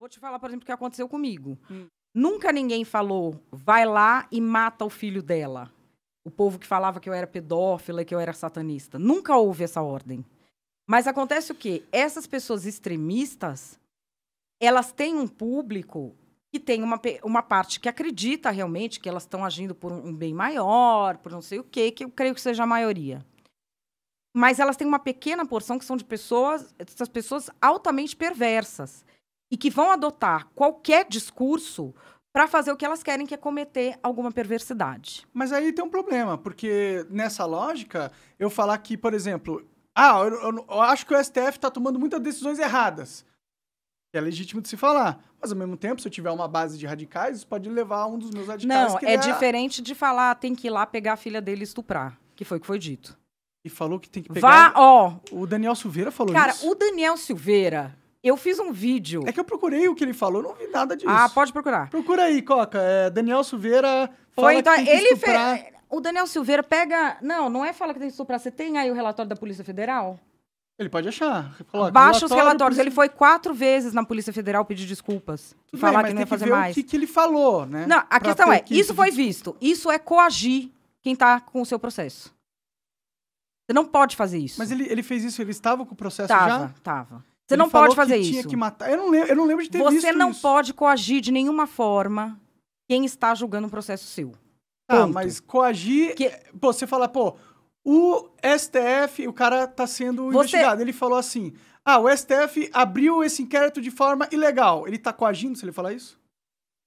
Vou te falar, por exemplo, o que aconteceu comigo. Nunca ninguém falou, vai lá e mata o filho dela. O povo que falava que eu era pedófila, que eu era satanista. Nunca houve essa ordem. Mas acontece o quê? Essas pessoas extremistas, elas têm um público que tem uma parte que acredita realmente que elas estão agindo por um bem maior, por não sei o quê, que eu creio que seja a maioria. Mas elas têm uma pequena porção que são de pessoas, essas pessoas altamente perversas e que vão adotar qualquer discurso para fazer o que elas querem, que é cometer alguma perversidade. Mas aí tem um problema, porque nessa lógica, eu falar que, por exemplo, eu acho que o STF está tomando muitas decisões erradas. É legítimo de se falar. Mas, ao mesmo tempo, se eu tiver uma base de radicais, isso pode levar a um dos meus radicais... Não, diferente de falar, tem que ir lá pegar a filha dele e estuprar, que foi o que foi dito. E falou que tem que pegar... O Daniel Silveira falou isso? Cara, o Daniel Silveira... Eu fiz um vídeo... É que eu procurei o que ele falou, não vi nada disso. Ah, pode procurar. Procura aí, Coca. Daniel Silveira fala que tem que estuprar... O Daniel Silveira pega... Não é fala que tem que estuprar. Você tem aí o relatório da Polícia Federal? Ele pode achar. Baixa os relatórios. Ele foi 4 vezes na Polícia Federal pedir desculpas. E falar que não ia fazer mais. O que ele falou, né? Não, a questão é, isso foi visto. Isso é coagir quem tá com o seu processo. Você não pode fazer isso. Mas ele fez isso, ele estava com o processo já? Tava. Você não pode fazer isso. Tinha que matar. Eu não lembro de ter visto isso. Você não pode coagir de nenhuma forma quem está julgando um processo seu. Tá, mas coagir... Pô, você fala, o STF, o cara tá sendo investigado. Ele falou assim, o STF abriu esse inquérito de forma ilegal. Ele tá coagindo se ele falar isso?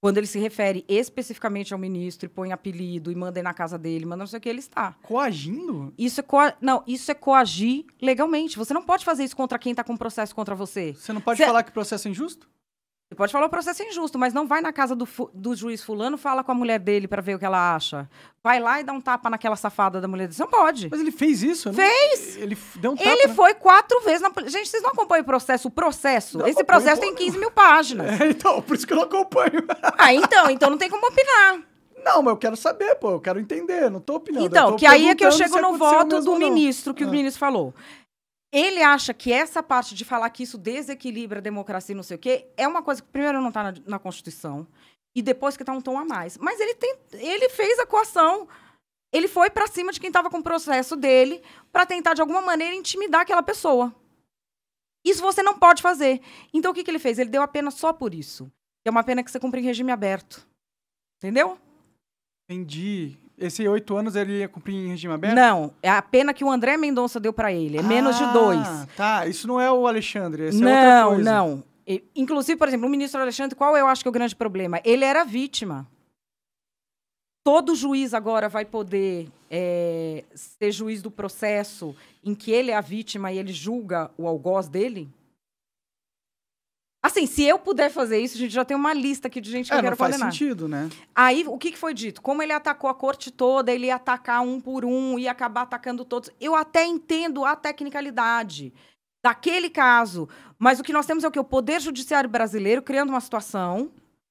Quando ele se refere especificamente ao ministro e põe apelido e manda ir na casa dele, manda não sei o que, ele está. Coagindo? Isso é coagir legalmente. Você não pode fazer isso contra quem está com processo contra você. Você não pode falar que o processo é injusto? Você pode falar o processo é injusto, mas não vai na casa do juiz fulano, fala com a mulher dele para ver o que ela acha. Vai lá e dá um tapa naquela safada da mulher dele. Você não pode. Mas ele fez isso? Fez! Ele deu um tapa, Ele foi 4 vezes na... Gente, vocês não acompanham o processo? Esse processo tem 15 mil páginas. Então, por isso que eu não acompanho. Então não tem como opinar. Não, mas eu quero saber, eu quero entender, não tô opinando. Então, que aí é que eu chego no voto do ministro, que o ministro falou. Ele acha que essa parte de falar que isso desequilibra a democracia e não sei o quê, é uma coisa que, primeiro, não está na Constituição, e depois que está um tom a mais. Mas ele fez a coação. Ele foi para cima de quem estava com o processo dele para tentar, de alguma maneira, intimidar aquela pessoa. Isso você não pode fazer. Então, o que ele fez? Ele deu a pena só por isso. Que é uma pena que você cumpre em regime aberto. Entendeu? Entendi. Esse 8 anos ele ia cumprir em regime aberto? Não, é a pena que o André Mendonça deu pra ele. É menos de 2. Tá. Isso não é o Alexandre, esse é outra coisa. Não. Inclusive, por exemplo, o ministro Alexandre, qual eu acho que é o grande problema? Ele era vítima. Todo juiz agora vai poder ser juiz do processo em que ele é a vítima e ele julga o algoz dele? Assim, se eu puder fazer isso, a gente já tem uma lista aqui de gente que eu quero condenar. Não faz sentido, né? Aí, o que foi dito? Como ele atacou a corte toda, ele ia atacar um por um, ia acabar atacando todos. Eu até entendo a tecnicalidade daquele caso, mas o que nós temos é o quê? O Poder Judiciário brasileiro criando uma situação...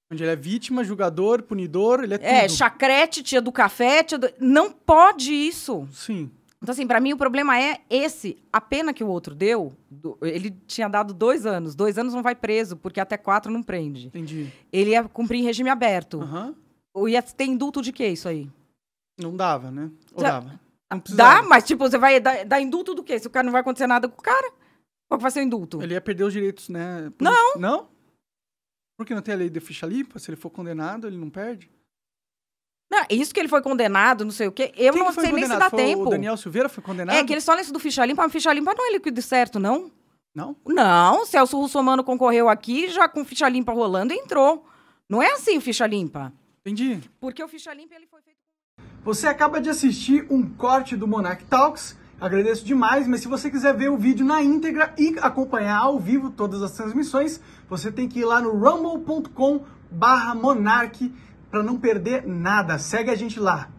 Onde ele é vítima, julgador, punidor, ele é tudo. Chacrete, tia do café, não pode isso. Sim. Então, assim, pra mim o problema é esse. A pena que o outro deu, ele tinha dado 2 anos. 2 anos não vai preso, porque até 4 não prende. Entendi. Ele ia cumprir em regime aberto. Ou ia ter indulto de quê isso aí? Não dava, né? Ou dava? Dá, mas tipo, você vai dar indulto do quê? Se o cara não vai acontecer nada com o cara, qual que vai ser o indulto? Ele ia perder os direitos, né? Não. Não? Por que não tem a lei de ficha limpa? Se ele for condenado, ele não perde? Não, isso que ele foi condenado, não sei o quê. Eu não sei nem se dá tempo. O Daniel Silveira foi condenado? É, que eles falam isso do ficha limpa, mas ficha limpa não é líquido certo, não? Não? Não, Celso Russomano concorreu aqui, já com ficha limpa rolando, e entrou. Não é assim o ficha limpa. Entendi. Porque o ficha limpa, ele foi feito... Você acaba de assistir um corte do Monark Talks, agradeço demais, mas se você quiser ver o vídeo na íntegra e acompanhar ao vivo todas as transmissões, você tem que ir lá no rumble.com/monark para não perder nada. Segue a gente lá.